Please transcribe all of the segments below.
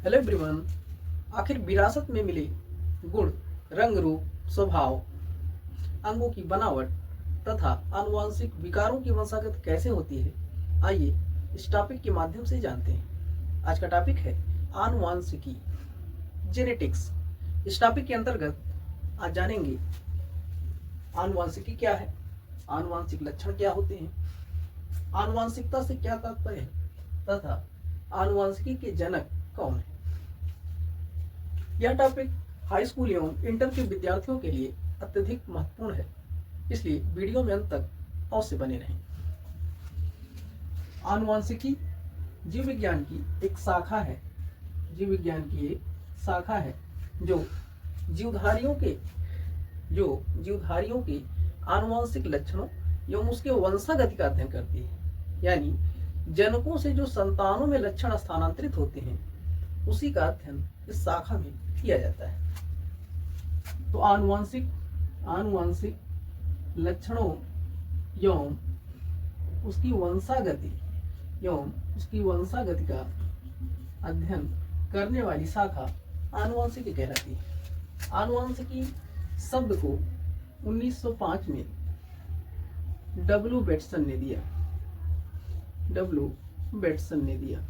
Hello everyone. आखिर विरासत में मिले गुण, रंग रूप, स्वभाव, अंगों की बनावट तथा आनुवंशिक विकारों की वंशागत कैसे होती है, आइए इस टॉपिक के माध्यम से जानते हैं। आज का टॉपिक है आनुवंशिकी, जेनेटिक्स। इस टॉपिक के अंतर्गत आज जानेंगे आनुवंशिकी क्या है, आनुवंशिक लक्षण क्या होते हैं, आनुवंशिकता से क्या तात्पर्य है तथा आनुवंशिकी के जनक कौन है। यह टॉपिक हाई स्कूल एवं इंटर के विद्यार्थियों के लिए अत्यधिक महत्वपूर्ण है, इसलिए वीडियो में अंत तक अवश्य बने रहें। आनुवंशिकी जीव विज्ञान की एक शाखा है। जीव विज्ञान की एक शाखा है जो जीवधारियों के आनुवंशिक लक्षणों एवं उसके वंशागति का अध्ययन करती है। यानी जनकों से जो संतानों में लक्षण स्थानांतरित होते हैं उसी का अध्ययन इस शाखा में किया जाता है। तो आनुवंशिक लक्षणों एवं उसकी वंशागति का अध्ययन करने वाली शाखा आनुवंशिकी कहलाती है। आनुवंशिकी शब्द को 1905 में डब्ल्यू बेटसन ने दिया।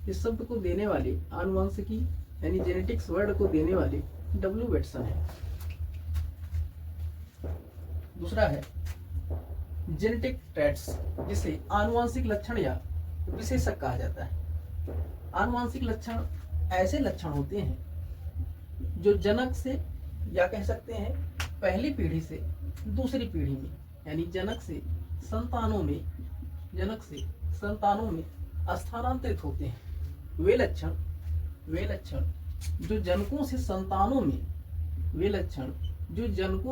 इस शब्द को देने वाले, आनुवंशिकी यानी जेनेटिक्स वर्ड को देने वाले डब्ल्यू बेटसन है। दूसरा है जेनेटिक ट्रेट्स, जिसे आनुवंशिक लक्षण या विशेषक कहा जाता है। आनुवंशिक लक्षण ऐसे लक्षण होते हैं जो जनक से, या कह सकते हैं पहली पीढ़ी से दूसरी पीढ़ी में, यानी जनक से संतानों में स्थानांतरित होते हैं। वे लक्षण जो जनकों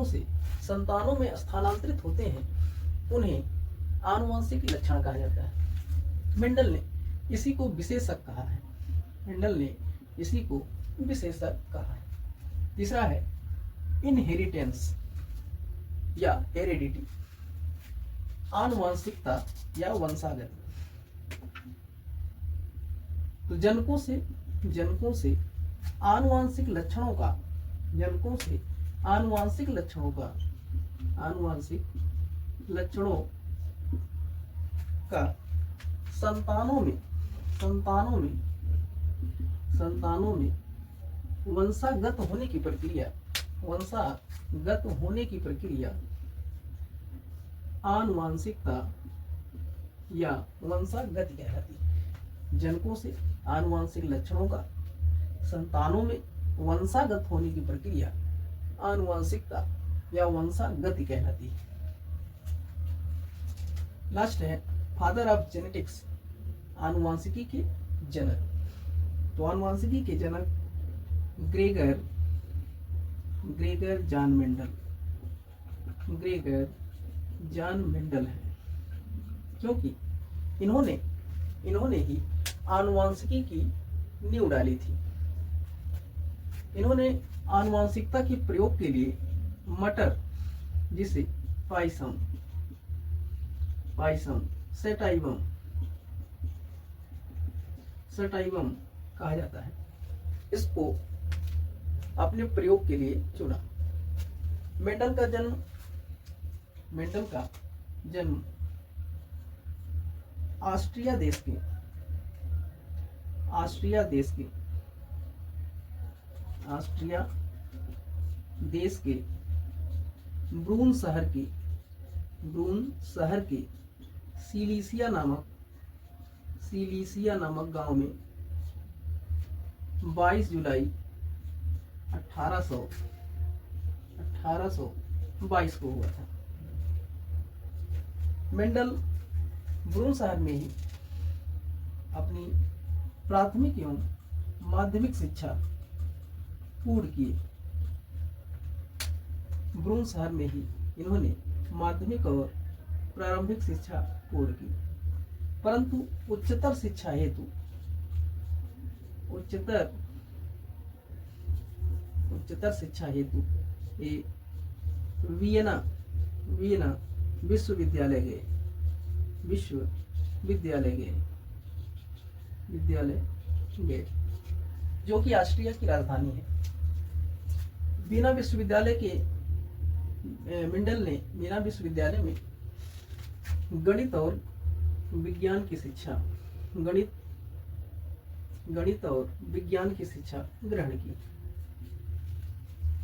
से संतानों में स्थानांतरित होते हैं उन्हें आनुवंशिक लक्षण कहा जाता है। मेंडल ने इसी को विशेषक कहा है। तीसरा है इनहेरिटेंस या हेरिडिटी, आनुवंशिकता या वंशागति। तो जनकों से आनुवंशिक लक्षणों का संतानों में वंशागत होने की प्रक्रिया आनुवंशिकता या वंशागति कहलाती है। जनकों से आनुवंशिक लक्षणों का संतानों में वंशागत होने की प्रक्रिया आनुवंशिकता या वंशागति कहलाती है। लास्ट है फादर ऑफ जेनेटिक्स, आनुवंशिकी के जनक। तो आनुवंशिकी के जनक ग्रेगर जॉन मेंडल है, क्योंकि इन्होंने ही आनुवंशिकी की नींव डाली थी। इन्होंने आनुवंशिकता के प्रयोग के लिए मटर, जिसे पाइसम सटाइवम कहा जाता है, इसको अपने प्रयोग के लिए चुना। मेंडल का जन्म ऑस्ट्रिया देश के ब्रून शहर के सिलीसिया नामक गांव में 22 जुलाई 1822 को हुआ था। मेंडल ब्रून शहर में ही अपनी प्राथमिक एवं माध्यमिक शिक्षा पूर्ण किए। ब्रून शहर में ही इन्होंने माध्यमिक और प्रारंभिक शिक्षा पूर्ण की, परंतु उच्चतर शिक्षा हेतु वियना विश्वविद्यालय गए। जो कि ऑस्ट्रिया की राजधानी है। वीना विश्वविद्यालय के मेंडल ने वीना विश्वविद्यालय में गणित और विज्ञान की शिक्षा गणित और विज्ञान की शिक्षा ग्रहण की।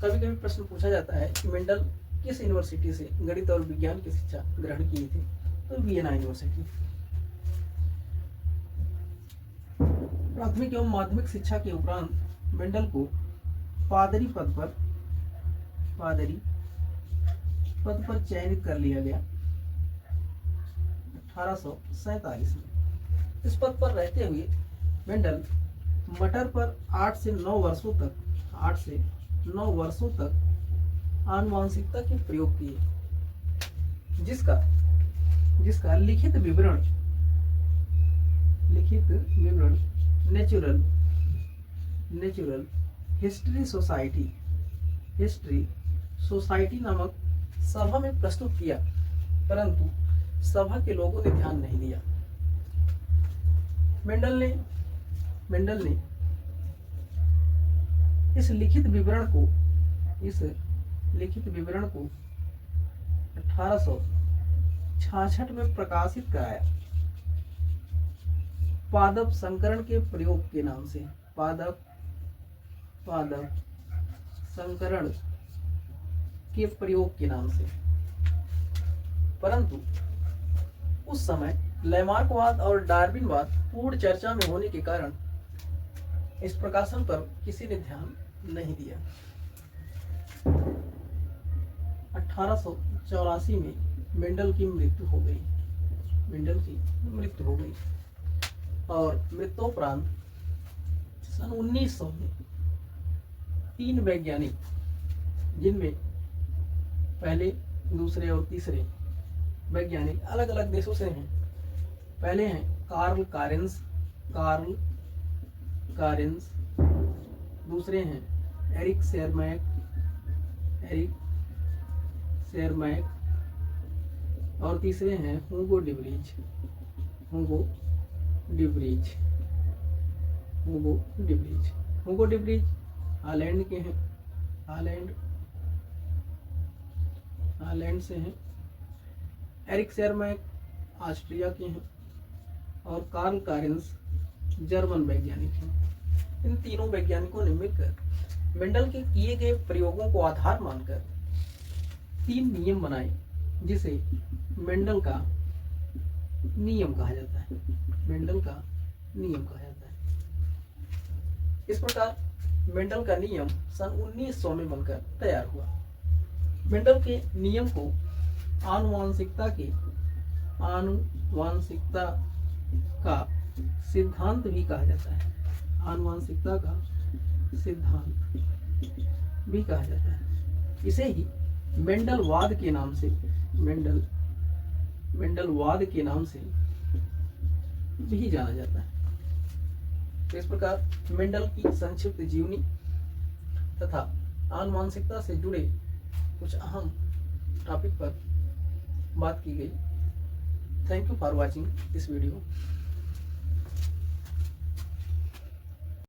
कभी कभी प्रश्न पूछा जाता है कि मेंडल किस यूनिवर्सिटी से गणित और विज्ञान की शिक्षा ग्रहण की थी, तो वियना यूनिवर्सिटी। प्राथमिक एवं माध्यमिक शिक्षा के उपरांत मेंडल को पादरी पद पर चयनित कर लिया गया 1847 में। इस पद पर रहते हुए मेंडल मटर पर 8 से 9 वर्षों तक आनुवांशिकता के प्रयोग किए, जिसका लिखित विवरण नेचुरल हिस्ट्री सोसाइटी नामक सभा में प्रस्तुत किया, परंतु सभा के लोगों ने ध्यान नहीं दिया। मेंडल ने इस लिखित विवरण को 1866 में प्रकाशित कराया। पादप संकरण के प्रयोग के नाम से परंतु उस समय लैमार्कवाद और डार्विनवाद पूर्ण चर्चा में होने के कारण इस प्रकाशन पर किसी ने ध्यान नहीं दिया। 1884 में मेंडल की मृत्यु हो गई और मृत्योपरांत सन 1900 में 3 वैज्ञानिक, जिनमें पहले, दूसरे और तीसरे वैज्ञानिक अलग अलग देशों से हैं। पहले हैं कार्ल कारेंस, दूसरे हैं एरिक शेरमैक और तीसरे हैं हुगो डिब्रीज हालैंड के हैं, हालैंड से हैं। एरिक शेरमैक ऑस्ट्रिया के हैं और कार्ल कारेंस जर्मन वैज्ञानिक हैं। इन तीनों वैज्ञानिकों ने मिलकर मेंडल के किए गए प्रयोगों को आधार मानकर 3 नियम बनाए, जिसे मेंडल का नियम कहा जाता है। इस प्रकार मेंडल का नियम सन 1900 में बनकर तैयार हुआ। मेंडल के नियम को आनुवांशिकता का सिद्धांत भी कहा जाता है। इसे ही मेंडलवाद के नाम से भी जाना जाता है। तो इस प्रकार मेंडल की संक्षिप्त जीवनी तथा आनुवांशिकता से जुड़े कुछ अहम टॉपिक पर बात की गई। Thank you for watching this video.